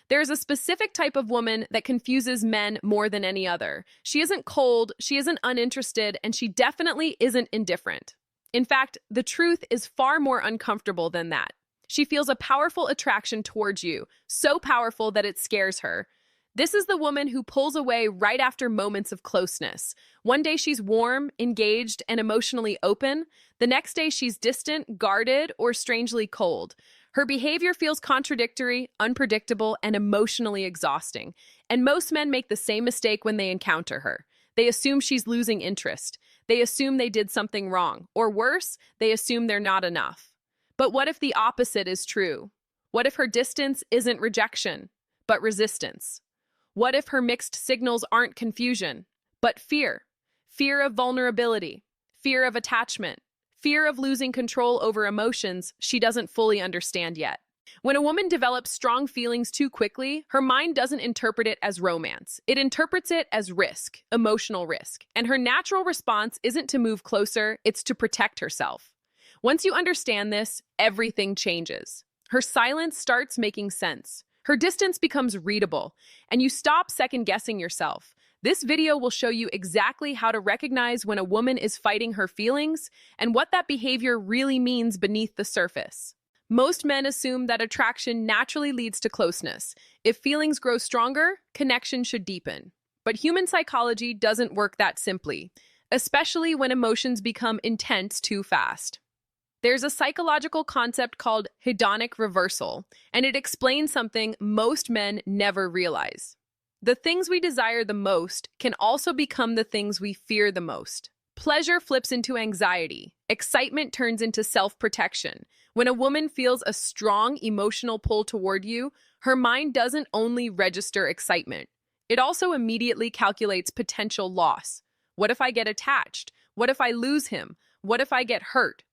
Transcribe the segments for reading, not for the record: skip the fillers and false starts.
There's a specific type of woman that confuses men more than any other. She isn't cold, she isn't uninterested, and she definitely isn't indifferent. In fact, the truth is far more uncomfortable than that. She feels a powerful attraction towards you, so powerful that it scares her. This is the woman who pulls away right after moments of closeness. One day she's warm, engaged, and emotionally open. The next day she's distant, guarded, or strangely cold. Her behavior feels contradictory, unpredictable, and emotionally exhausting. And most men make the same mistake when they encounter her. They assume she's losing interest. They assume they did something wrong. Or worse, they assume they're not enough. But what if the opposite is true? What if her distance isn't rejection, but resistance? What if her mixed signals aren't confusion, but fear? Fear of vulnerability, fear of attachment, fear of losing control over emotions she doesn't fully understand yet. When a woman develops strong feelings too quickly, her mind doesn't interpret it as romance. It interprets it as risk, emotional risk. And her natural response isn't to move closer, it's to protect herself. Once you understand this, everything changes. Her silence starts making sense. Her distance becomes readable, and you stop second-guessing yourself. This video will show you exactly how to recognize when a woman is fighting her feelings and what that behavior really means beneath the surface. Most men assume that attraction naturally leads to closeness. If feelings grow stronger, connection should deepen. But human psychology doesn't work that simply, especially when emotions become intense too fast. There's a psychological concept called hedonic reversal, and it explains something most men never realize. The things we desire the most can also become the things we fear the most. Pleasure flips into anxiety. Excitement turns into self-protection. When a woman feels a strong emotional pull toward you, her mind doesn't only register excitement. It also immediately calculates potential loss. What if I get attached? What if I lose him? What if I get hurt?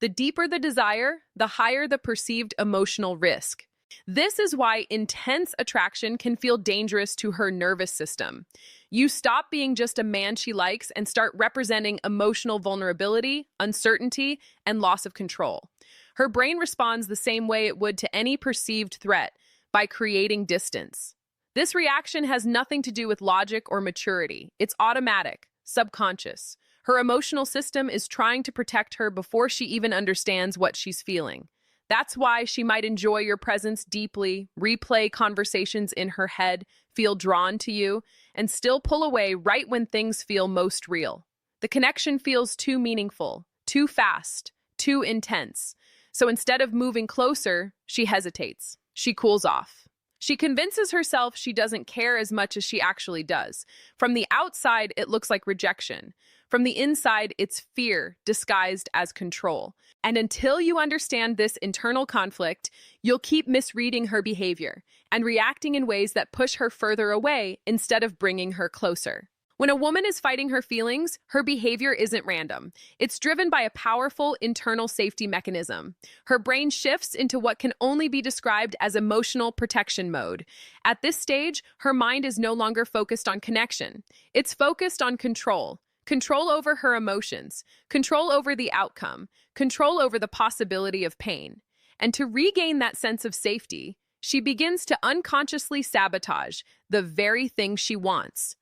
The deeper the desire, the higher the perceived emotional risk. This is why intense attraction can feel dangerous to her nervous system. You stop being just a man she likes and start representing emotional vulnerability, uncertainty, and loss of control. Her brain responds the same way it would to any perceived threat, by creating distance. This reaction has nothing to do with logic or maturity. It's automatic, subconscious. Her emotional system is trying to protect her before she even understands what she's feeling. That's why she might enjoy your presence deeply, replay conversations in her head, feel drawn to you, and still pull away right when things feel most real. The connection feels too meaningful, too fast, too intense. So instead of moving closer, she hesitates. She cools off. She convinces herself she doesn't care as much as she actually does. From the outside, it looks like rejection. From the inside, it's fear disguised as control. And until you understand this internal conflict, you'll keep misreading her behavior and reacting in ways that push her further away instead of bringing her closer. When a woman is fighting her feelings, her behavior isn't random. It's driven by a powerful internal safety mechanism. Her brain shifts into what can only be described as emotional protection mode. At this stage, her mind is no longer focused on connection. It's focused on control. Control over her emotions, control over the outcome, control over the possibility of pain. And to regain that sense of safety, she begins to unconsciously sabotage the very thing she wants.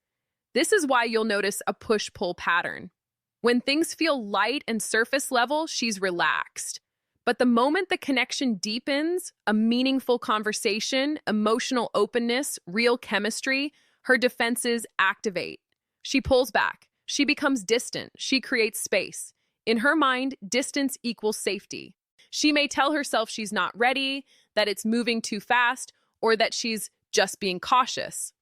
This is why you'll notice a push-pull pattern. When things feel light and surface level, she's relaxed. But the moment the connection deepens, a meaningful conversation, emotional openness, real chemistry, her defenses activate. She pulls back. She becomes distant. She creates space. In her mind, distance equals safety. She may tell herself she's not ready, that it's moving too fast, or that she's just being cautious.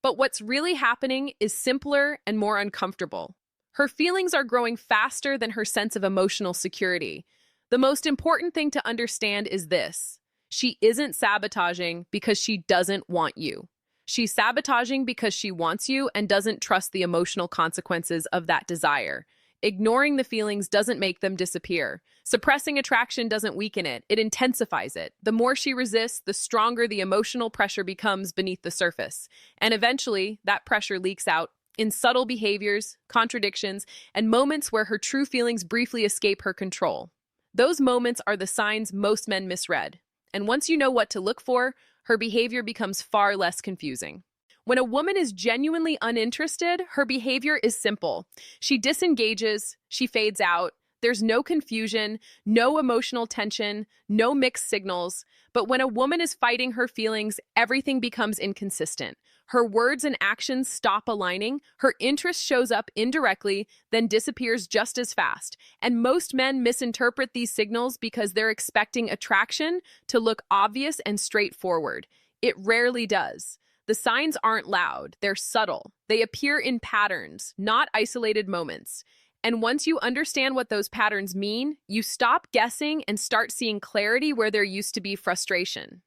But what's really happening is simpler and more uncomfortable. Her feelings are growing faster than her sense of emotional security. The most important thing to understand is this: she isn't sabotaging because she doesn't want you. She's sabotaging because she wants you and doesn't trust the emotional consequences of that desire. Ignoring the feelings doesn't make them disappear. Suppressing attraction doesn't weaken it, it intensifies it. The more she resists, the stronger the emotional pressure becomes beneath the surface. And eventually, that pressure leaks out in subtle behaviors, contradictions, and moments where her true feelings briefly escape her control. Those moments are the signs most men misread. And once you know what to look for, her behavior becomes far less confusing. When a woman is genuinely uninterested, her behavior is simple. She disengages, she fades out. There's no confusion, no emotional tension, no mixed signals. But when a woman is fighting her feelings, everything becomes inconsistent. Her words and actions stop aligning, her interest shows up indirectly, then disappears just as fast. And most men misinterpret these signals because they're expecting attraction to look obvious and straightforward. It rarely does. The signs aren't loud, they're subtle. They appear in patterns, not isolated moments. And once you understand what those patterns mean, you stop guessing and start seeing clarity where there used to be frustration.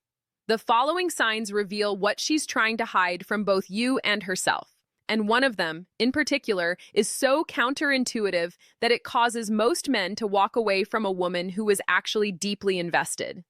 The following signs reveal what she's trying to hide from both you and herself. And one of them, in particular, is so counterintuitive that it causes most men to walk away from a woman who is actually deeply invested.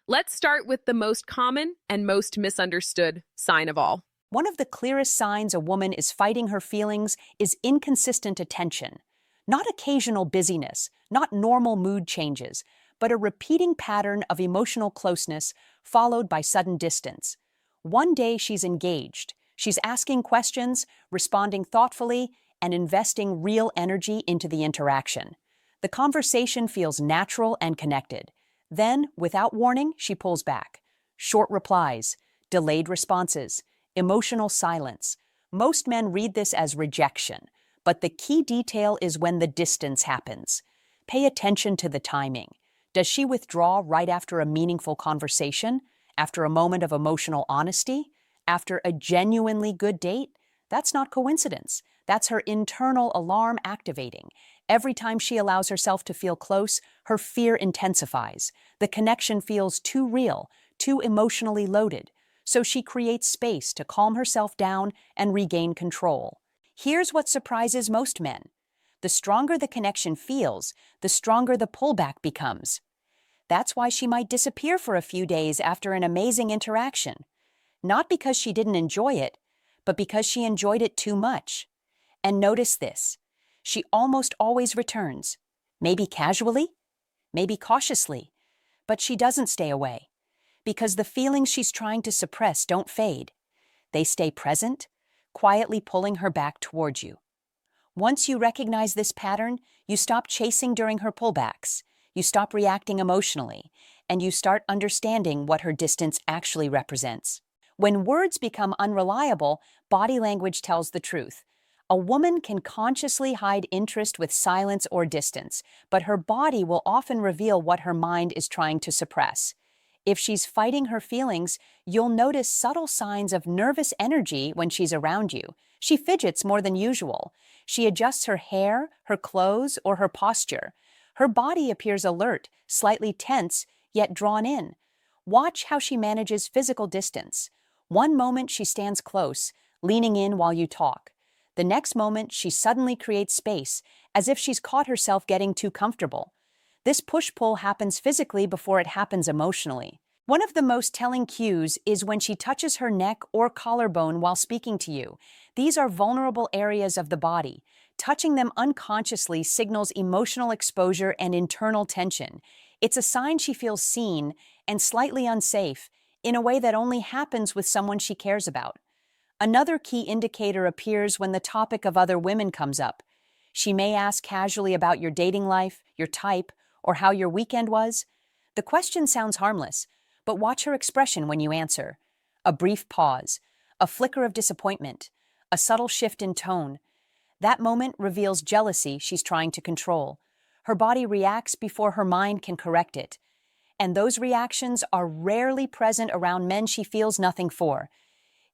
Let's start with the most common and most misunderstood sign of all. One of the clearest signs a woman is fighting her feelings is inconsistent attention. Not occasional busyness, not normal mood changes, but a repeating pattern of emotional closeness followed by sudden distance. One day she's engaged. She's asking questions, responding thoughtfully, and investing real energy into the interaction. The conversation feels natural and connected. Then, without warning, she pulls back. Short replies, delayed responses, emotional silence. Most men read this as rejection, but the key detail is when the distance happens. Pay attention to the timing. Does she withdraw right after a meaningful conversation? After a moment of emotional honesty? After a genuinely good date? That's not coincidence. That's her internal alarm activating. Every time she allows herself to feel close, her fear intensifies. The connection feels too real, too emotionally loaded. So she creates space to calm herself down and regain control. Here's what surprises most men. The stronger the connection feels, the stronger the pullback becomes. That's why she might disappear for a few days after an amazing interaction. Not because she didn't enjoy it, but because she enjoyed it too much. And notice this. She almost always returns. Maybe casually, maybe cautiously, but she doesn't stay away. Because the feelings she's trying to suppress don't fade. They stay present, quietly pulling her back towards you. Once you recognize this pattern, you stop chasing during her pullbacks. You stop reacting emotionally, and you start understanding what her distance actually represents. When words become unreliable, body language tells the truth. A woman can consciously hide interest with silence or distance, but her body will often reveal what her mind is trying to suppress. If she's fighting her feelings, you'll notice subtle signs of nervous energy when she's around you. She fidgets more than usual. She adjusts her hair, her clothes, or her posture. Her body appears alert, slightly tense, yet drawn in. Watch how she manages physical distance. One moment she stands close, leaning in while you talk. The next moment she suddenly creates space, as if she's caught herself getting too comfortable. This push-pull happens physically before it happens emotionally. One of the most telling cues is when she touches her neck or collarbone while speaking to you. These are vulnerable areas of the body. Touching them unconsciously signals emotional exposure and internal tension. It's a sign she feels seen and slightly unsafe in a way that only happens with someone she cares about. Another key indicator appears when the topic of other women comes up. She may ask casually about your dating life, your type, or how your weekend was. The question sounds harmless, but watch her expression when you answer. A brief pause, a flicker of disappointment, a subtle shift in tone. That moment reveals jealousy she's trying to control. Her body reacts before her mind can correct it. And those reactions are rarely present around men she feels nothing for.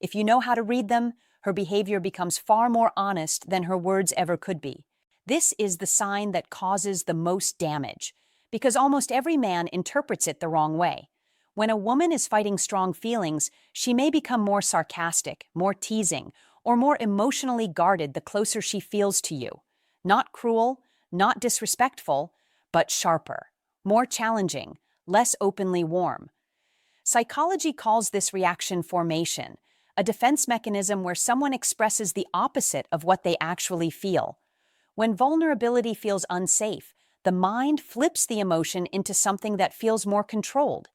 If you know how to read them, her behavior becomes far more honest than her words ever could be. This is the sign that causes the most damage, because almost every man interprets it the wrong way. When a woman is fighting strong feelings, she may become more sarcastic, more teasing, or more emotionally guarded the closer she feels to you. Not cruel, not disrespectful, but sharper, more challenging, less openly warm. Psychology calls this reaction formation, a defense mechanism where someone expresses the opposite of what they actually feel. When vulnerability feels unsafe, the mind flips the emotion into something that feels more controlled.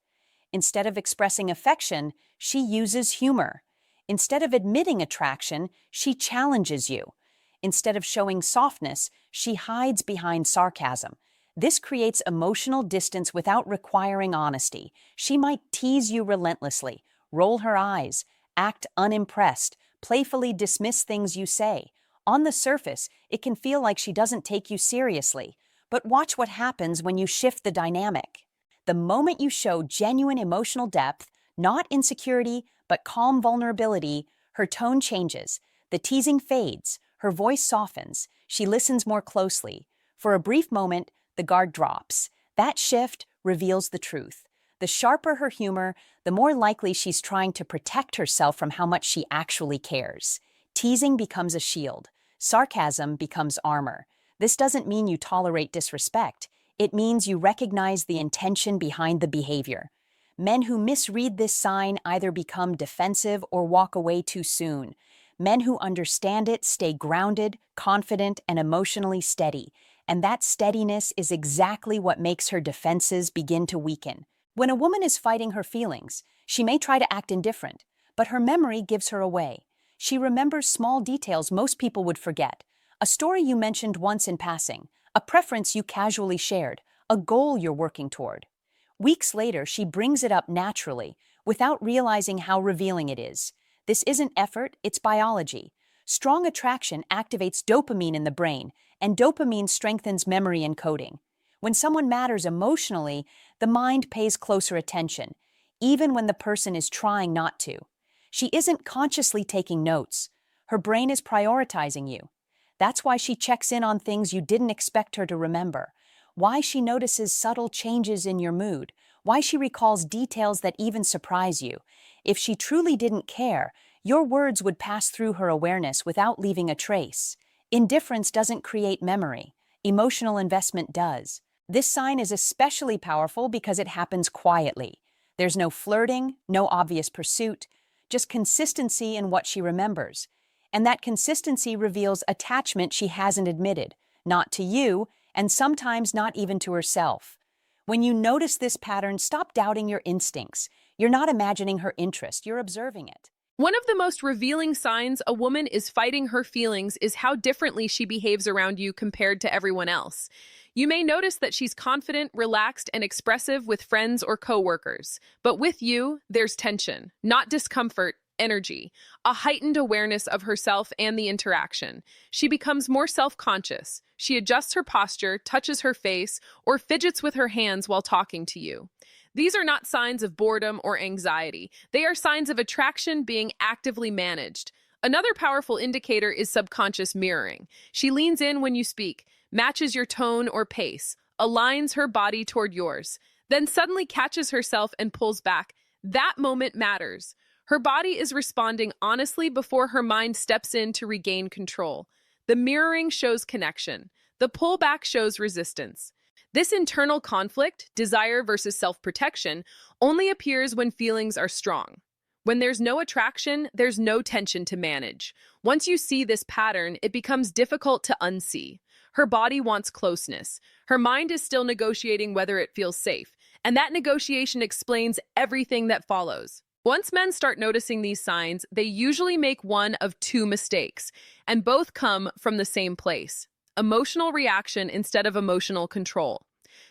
Instead of expressing affection, she uses humor. Instead of admitting attraction, she challenges you. Instead of showing softness, she hides behind sarcasm. This creates emotional distance without requiring honesty. She might tease you relentlessly, roll her eyes, act unimpressed, playfully dismiss things you say. On the surface, it can feel like she doesn't take you seriously. But watch what happens when you shift the dynamic. The moment you show genuine emotional depth, not insecurity, but calm vulnerability, her tone changes. The teasing fades, her voice softens, she listens more closely. For a brief moment, the guard drops. That shift reveals the truth. The sharper her humor, the more likely she's trying to protect herself from how much she actually cares. Teasing becomes a shield. Sarcasm becomes armor. This doesn't mean you tolerate disrespect. It means you recognize the intention behind the behavior. Men who misread this sign either become defensive or walk away too soon. Men who understand it stay grounded, confident, and emotionally steady. And that steadiness is exactly what makes her defenses begin to weaken. When a woman is fighting her feelings, she may try to act indifferent, but her memory gives her away. She remembers small details most people would forget. A story you mentioned once in passing, a preference you casually shared, a goal you're working toward. Weeks later, she brings it up naturally, without realizing how revealing it is. This isn't effort, it's biology. Strong attraction activates dopamine in the brain, and dopamine strengthens memory encoding. When someone matters emotionally, the mind pays closer attention, even when the person is trying not to. She isn't consciously taking notes. Her brain is prioritizing you. That's why she checks in on things you didn't expect her to remember, why she notices subtle changes in your mood, why she recalls details that even surprise you. If she truly didn't care, your words would pass through her awareness without leaving a trace. Indifference doesn't create memory. Emotional investment does. This sign is especially powerful because it happens quietly. There's no flirting, no obvious pursuit, just consistency in what she remembers. And that consistency reveals attachment she hasn't admitted, not to you, and sometimes not even to herself. When you notice this pattern, stop doubting your instincts. You're not imagining her interest, you're observing it. One of the most revealing signs a woman is fighting her feelings is how differently she behaves around you compared to everyone else. You may notice that she's confident, relaxed, and expressive with friends or coworkers. But with you, there's tension, not discomfort, energy, a heightened awareness of herself and the interaction. She becomes more self-conscious. She adjusts her posture, touches her face, or fidgets with her hands while talking to you. These are not signs of boredom or anxiety. They are signs of attraction being actively managed. Another powerful indicator is subconscious mirroring. She leans in when you speak, matches your tone or pace, aligns her body toward yours, then suddenly catches herself and pulls back. That moment matters. Her body is responding honestly before her mind steps in to regain control. The mirroring shows connection. The pullback shows resistance. This internal conflict, desire versus self-protection, only appears when feelings are strong. When there's no attraction, there's no tension to manage. Once you see this pattern, it becomes difficult to unsee. Her body wants closeness. Her mind is still negotiating whether it feels safe, and that negotiation explains everything that follows. Once men start noticing these signs, they usually make one of two mistakes, and both come from the same place: emotional reaction instead of emotional control.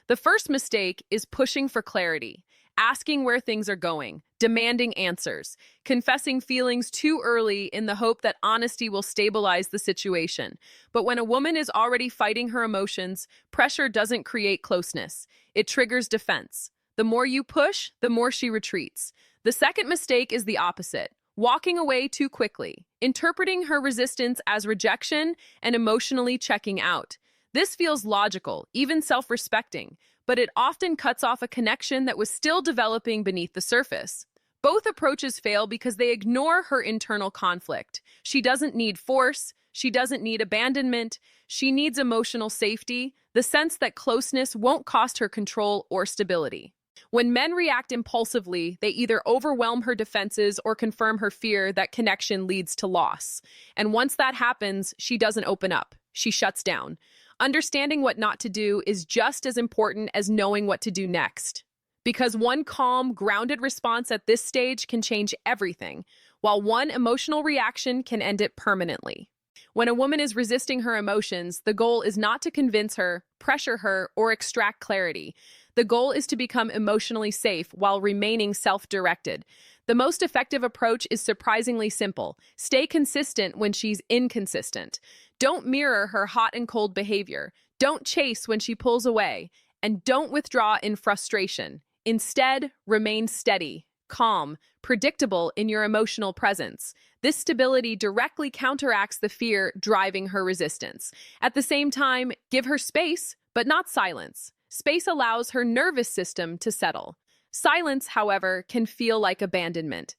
The first mistake is pushing for clarity, asking where things are going, demanding answers, confessing feelings too early in the hope that honesty will stabilize the situation. But when a woman is already fighting her emotions, pressure doesn't create closeness. It triggers defense. The more you push, the more she retreats. The second mistake is the opposite: walking away too quickly, interpreting her resistance as rejection and emotionally checking out. This feels logical, even self-respecting, but it often cuts off a connection that was still developing beneath the surface. Both approaches fail because they ignore her internal conflict. She doesn't need force. She doesn't need abandonment. She needs emotional safety, the sense that closeness won't cost her control or stability. When men react impulsively, they either overwhelm her defenses or confirm her fear that connection leads to loss. And once that happens, she doesn't open up. She shuts down. Understanding what not to do is just as important as knowing what to do next. because one calm, grounded response at this stage can change everything, while one emotional reaction can end it permanently. When a woman is resisting her emotions, the goal is not to convince her, pressure her, or extract clarity. The goal is to become emotionally safe while remaining self-directed. The most effective approach is surprisingly simple. Stay consistent when she's inconsistent. Don't mirror her hot and cold behavior. Don't chase when she pulls away. And don't withdraw in frustration. Instead, remain steady, calm, predictable in your emotional presence. This stability directly counteracts the fear driving her resistance. At the same time, give her space, but not silence. Space allows her nervous system to settle. Silence, however, can feel like abandonment.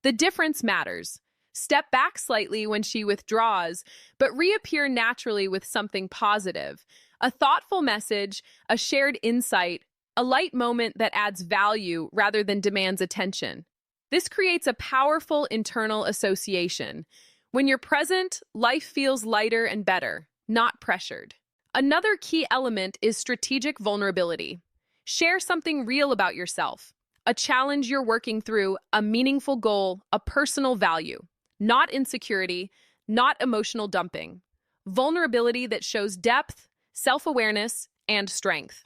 The difference matters. Step back slightly when she withdraws, but reappear naturally with something positive. A thoughtful message, a shared insight, a light moment that adds value rather than demands attention. This creates a powerful internal association. When you're present, life feels lighter and better, not pressured. Another key element is strategic vulnerability. Share something real about yourself, a challenge you're working through, a meaningful goal, a personal value. Not insecurity, not emotional dumping. Vulnerability that shows depth, self-awareness, and strength.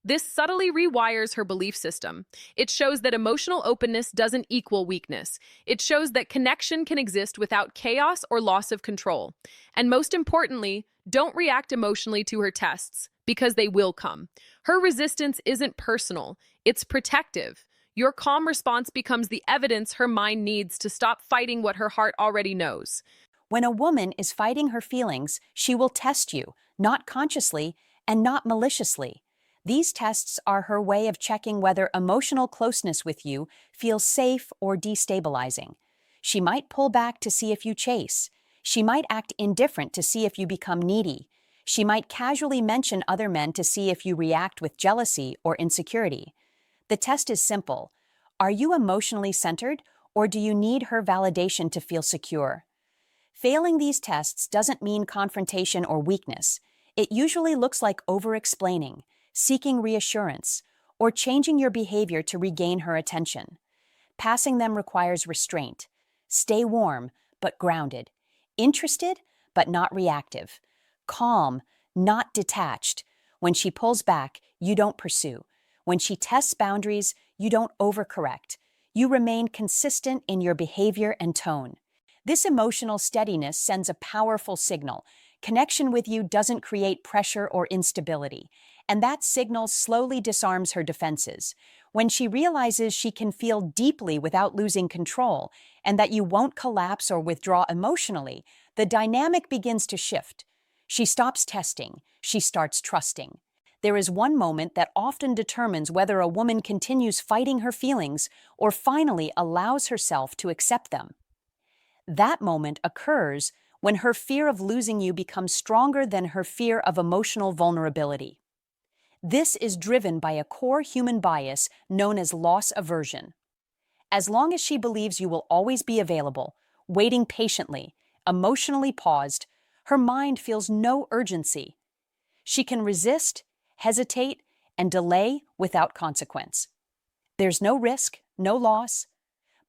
This subtly rewires her belief system. It shows that emotional openness doesn't equal weakness. It shows that connection can exist without chaos or loss of control. And most importantly, don't react emotionally to her tests, because they will come. Her resistance isn't personal, it's protective. Your calm response becomes the evidence her mind needs to stop fighting what her heart already knows. When a woman is fighting her feelings, she will test you, not consciously and not maliciously. These tests are her way of checking whether emotional closeness with you feels safe or destabilizing. She might pull back to see if you chase. She might act indifferent to see if you become needy. She might casually mention other men to see if you react with jealousy or insecurity. The test is simple. Are you emotionally centered, or do you need her validation to feel secure? Failing these tests doesn't mean confrontation or weakness. It usually looks like over-explaining, seeking reassurance, or changing your behavior to regain her attention. Passing them requires restraint. Stay warm, but grounded. Interested, but not reactive. Calm, not detached. When she pulls back, you don't pursue. When she tests boundaries, you don't overcorrect. You remain consistent in your behavior and tone. This emotional steadiness sends a powerful signal. Connection with you doesn't create pressure or instability, and that signal slowly disarms her defenses. When she realizes she can feel deeply without losing control, and that you won't collapse or withdraw emotionally, the dynamic begins to shift. She stops testing, she starts trusting. There is one moment that often determines whether a woman continues fighting her feelings or finally allows herself to accept them. That moment occurs when her fear of losing you becomes stronger than her fear of emotional vulnerability. This is driven by a core human bias known as loss aversion. As long as she believes you will always be available, waiting patiently, emotionally paused, her mind feels no urgency. She can resist, hesitate, and delay without consequence. There's no risk, no loss.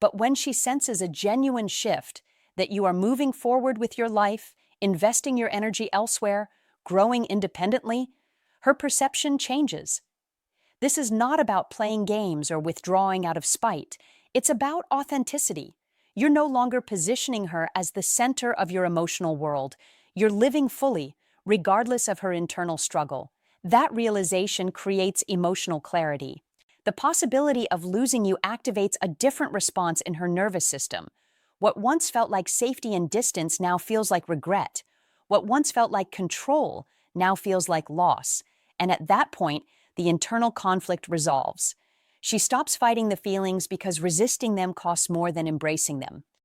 But when she senses a genuine shift, that you are moving forward with your life, investing your energy elsewhere, growing independently, her perception changes. This is not about playing games or withdrawing out of spite. It's about authenticity. You're no longer positioning her as the center of your emotional world. You're living fully, regardless of her internal struggle. That realization creates emotional clarity. The possibility of losing you activates a different response in her nervous system. What once felt like safety and distance now feels like regret. What once felt like control now feels like loss. And at that point, the internal conflict resolves. She stops fighting the feelings because resisting them costs more than embracing them.